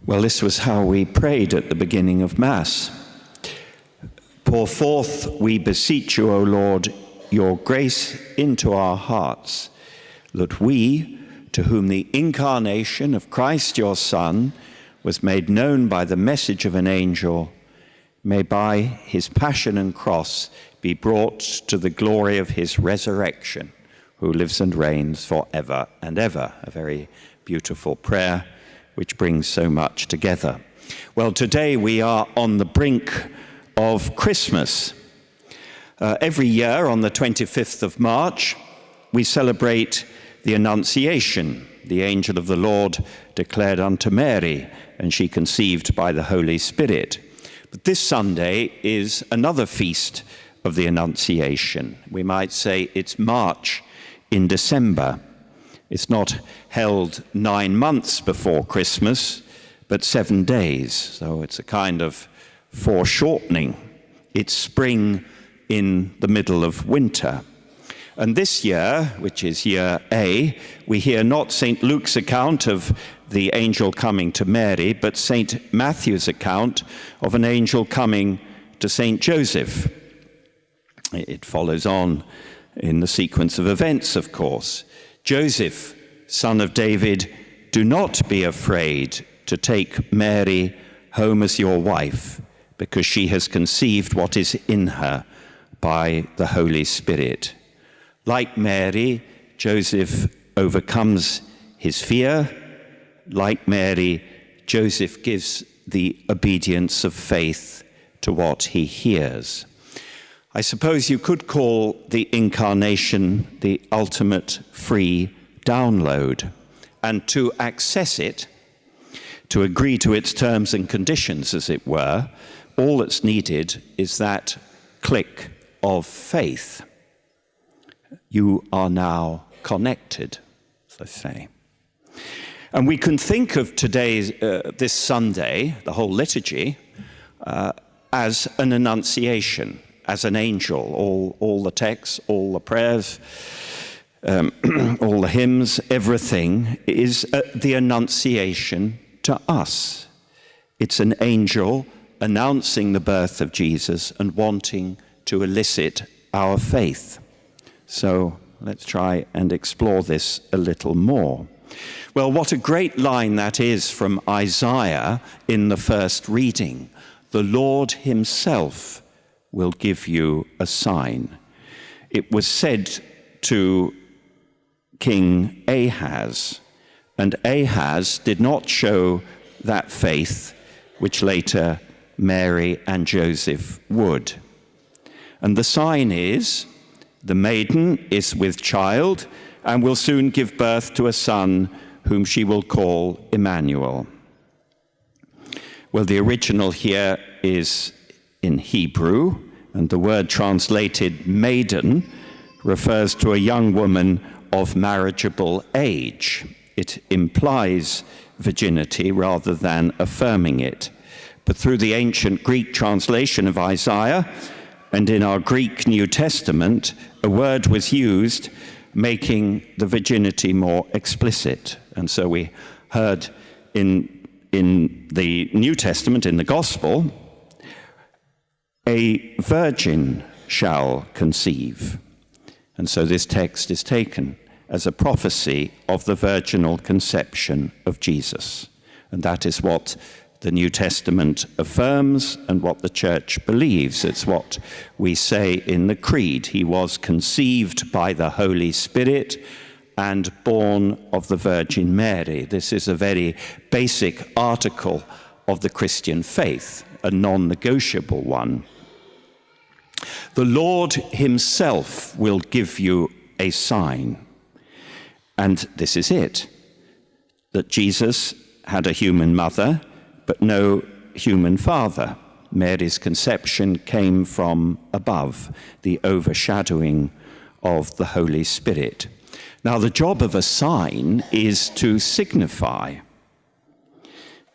Well, this was how we prayed at the beginning of Mass. Pour forth, we beseech you, O Lord, your grace into our hearts, that we, to whom the incarnation of Christ your Son was made known by the message of an angel, may by his passion and cross be brought to the glory of his resurrection, who lives and reigns for ever and ever. A very beautiful prayer which brings so much together. Well, today we are on the brink of Christmas. Every year on the 25th of March, we celebrate the Annunciation. The angel of the Lord declared unto Mary, and she conceived by the Holy Spirit. But this Sunday is another feast of the Annunciation. We might say it's March in December. It's not held 9 months before Christmas, but 7 days. So it's a kind of foreshortening. It's spring in the middle of winter. And this year, which is year A, we hear not St. Luke's account of the angel coming to Mary, but St. Matthew's account of an angel coming to St. Joseph. It follows on in the sequence of events, of course. Joseph, son of David, do not be afraid to take Mary home as your wife, because she has conceived what is in her by the Holy Spirit. Like Mary, Joseph overcomes his fear. Like Mary, Joseph gives the obedience of faith to what he hears. I suppose you could call the incarnation the ultimate free download. And to access it, to agree to its terms and conditions, as it were, all that's needed is that click of faith. You are now connected, as I say. And we can think of today's, this Sunday, the whole liturgy, as an annunciation, as an angel. All the texts, all the prayers, all the hymns, everything is the annunciation to us. It's an angel announcing the birth of Jesus and wanting to elicit our faith. So let's try and explore this a little more. Well, what a great line that is from Isaiah in the first reading. The Lord himself will give you a sign. It was said to King Ahaz, and Ahaz did not show that faith which later Mary and Joseph would. And the sign is, the maiden is with child and will soon give birth to a son whom she will call Emmanuel. Well, the original here is in Hebrew, and the word translated maiden refers to a young woman of marriageable age. It implies virginity rather than affirming it. But through the ancient Greek translation of Isaiah, and in our Greek New Testament, a word was used making the virginity more explicit. And so we heard in the New Testament, in the Gospel, a virgin shall conceive. And so this text is taken as a prophecy of the virginal conception of Jesus. And that is what the New Testament affirms and what the Church believes. It's what we say in the Creed. He was conceived by the Holy Spirit and born of the Virgin Mary. This is a very basic article of the Christian faith, a non-negotiable one. The Lord himself will give you a sign. And this is it, that Jesus had a human mother, but no human father. Mary's conception came from above, the overshadowing of the Holy Spirit. Now, the job of a sign is to signify.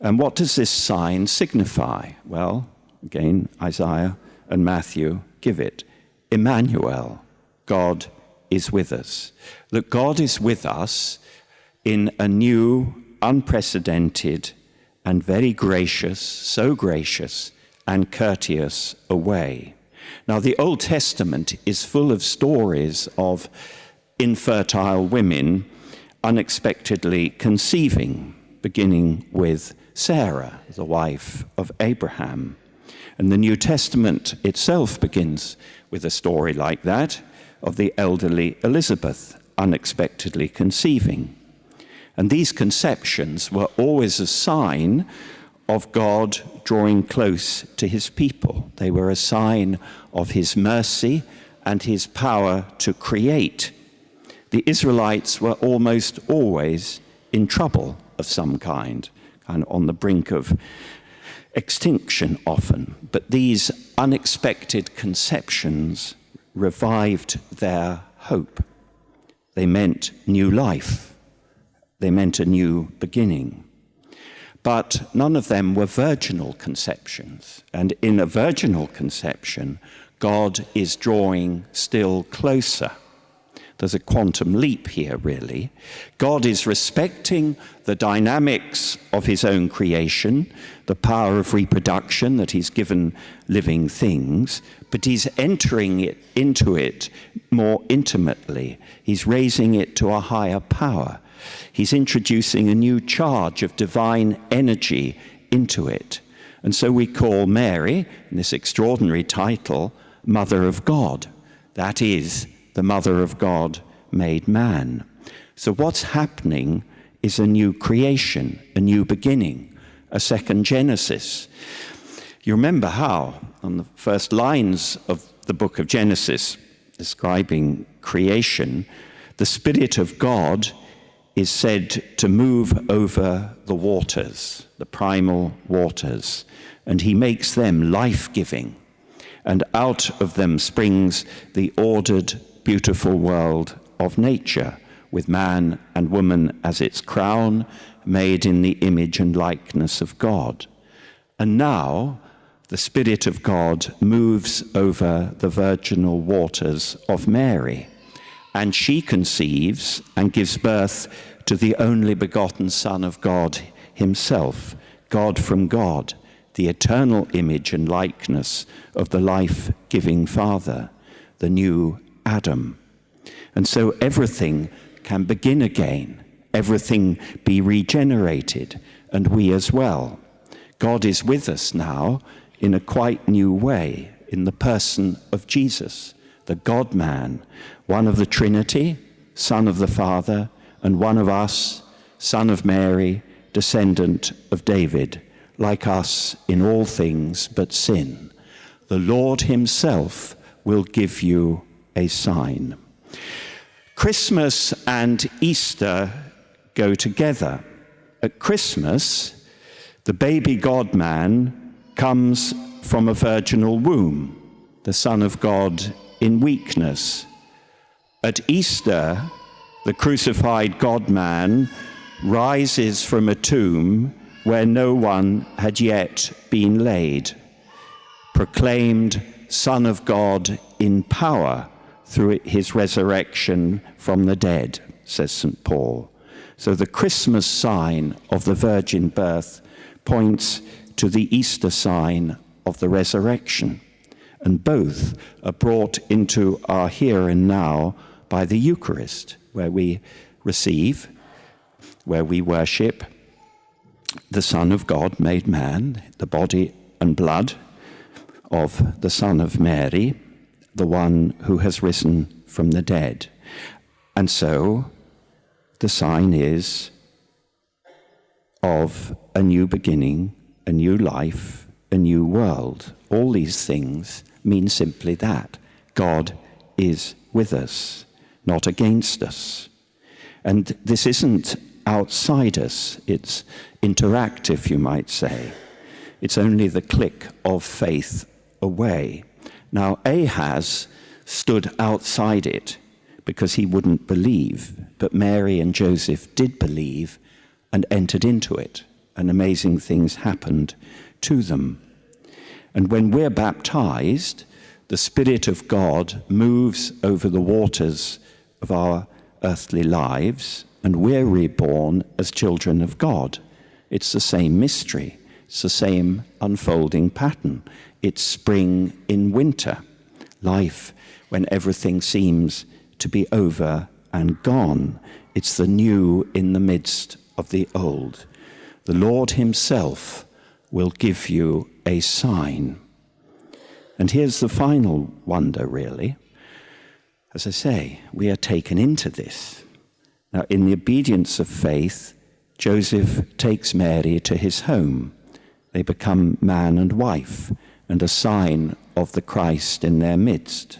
And what does this sign signify? Well, again, Isaiah and Matthew give it. Emmanuel, God is with us. That God is with us in a new, unprecedented and very gracious, so gracious and courteous a way. Now, the Old Testament is full of stories of infertile women unexpectedly conceiving, beginning with Sarah, the wife of Abraham. And the New Testament itself begins with a story like that of the elderly Elizabeth unexpectedly conceiving. And these conceptions were always a sign of God drawing close to his people. They were a sign of his mercy and his power to create. The Israelites were almost always in trouble of some kind, and on the brink of extinction often. But these unexpected conceptions revived their hope. They meant new life. They meant a new beginning. But none of them were virginal conceptions. And in a virginal conception, God is drawing still closer. There's a quantum leap here, really. God is respecting the dynamics of his own creation, the power of reproduction that he's given living things, but he's entering into it more intimately. He's raising it to a higher power. He's introducing a new charge of divine energy into it. And so we call Mary, in this extraordinary title, Mother of God. That is, the Mother of God made man. So what's happening is a new creation, a new beginning, a second Genesis. You remember how, on the first lines of the book of Genesis, describing creation, the Spirit of God is said to move over the waters, the primal waters, and he makes them life-giving. And out of them springs the ordered, beautiful world of nature, with man and woman as its crown, made in the image and likeness of God. And now the Spirit of God moves over the virginal waters of Mary, and she conceives and gives birth to the only begotten Son of God himself, God from God, the eternal image and likeness of the life-giving Father, the new Adam. And so everything can begin again, everything be regenerated, and we as well. God is with us now in a quite new way, in the person of Jesus, the God-man, one of the Trinity, Son of the Father, and one of us, Son of Mary, descendant of David, like us in all things but sin. The Lord himself will give you a sign. Christmas and Easter go together. At Christmas, the baby God-man comes from a virginal womb, the Son of God in weakness. At Easter, the crucified God-man rises from a tomb where no one had yet been laid, proclaimed Son of God in power through his resurrection from the dead, says St. Paul. So the Christmas sign of the virgin birth points to the Easter sign of the resurrection, and both are brought into our here and now by the Eucharist, where we receive, where we worship the Son of God made man, the body and blood of the Son of Mary, the one who has risen from the dead. And so the sign is of a new beginning, a new life, a new world. All these things mean simply that. God is with us, not against us. And this isn't outside us, it's interactive, you might say. It's only the click of faith away. Now, Ahaz stood outside it because he wouldn't believe, but Mary and Joseph did believe and entered into it, and amazing things happened to them. And when we're baptized, the Spirit of God moves over the waters of our earthly lives, and we're reborn as children of God. It's the same mystery. It's the same unfolding pattern. It's spring in winter, life when everything seems to be over and gone. It's the new in the midst of the old. The Lord himself will give you a sign. And here's the final wonder, really. As I say, we are taken into this. Now, in the obedience of faith, Joseph takes Mary to his home. They become man and wife, and a sign of the Christ in their midst.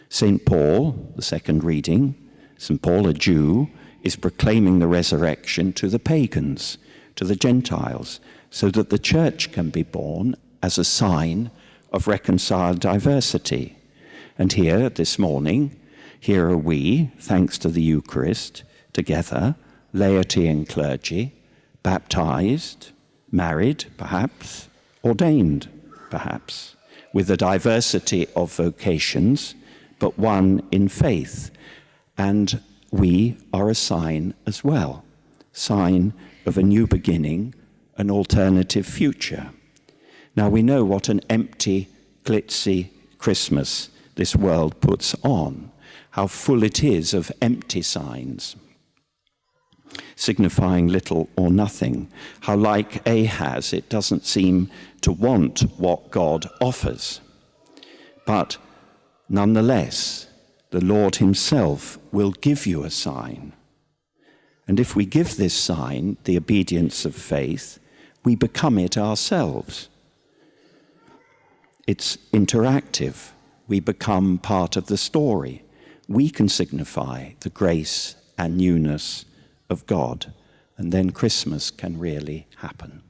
St. Paul, the second reading, St. Paul, a Jew, is proclaiming the resurrection to the pagans, to the Gentiles, so that the church can be born as a sign of reconciled diversity. And here, this morning, here are we, thanks to the Eucharist, together, laity and clergy, baptized, married, perhaps, ordained, perhaps, with a diversity of vocations, but one in faith. And we are a sign as well, sign of a new beginning, an alternative future. Now we know what an empty, glitzy Christmas this world puts on, how full it is of empty signs, signifying little or nothing, how like Ahaz it doesn't seem to want what God offers. But nonetheless, the Lord himself will give you a sign. And if we give this sign, the obedience of faith, we become it ourselves. It's interactive. We become part of the story. We can signify the grace and newness of God, and then Christmas can really happen.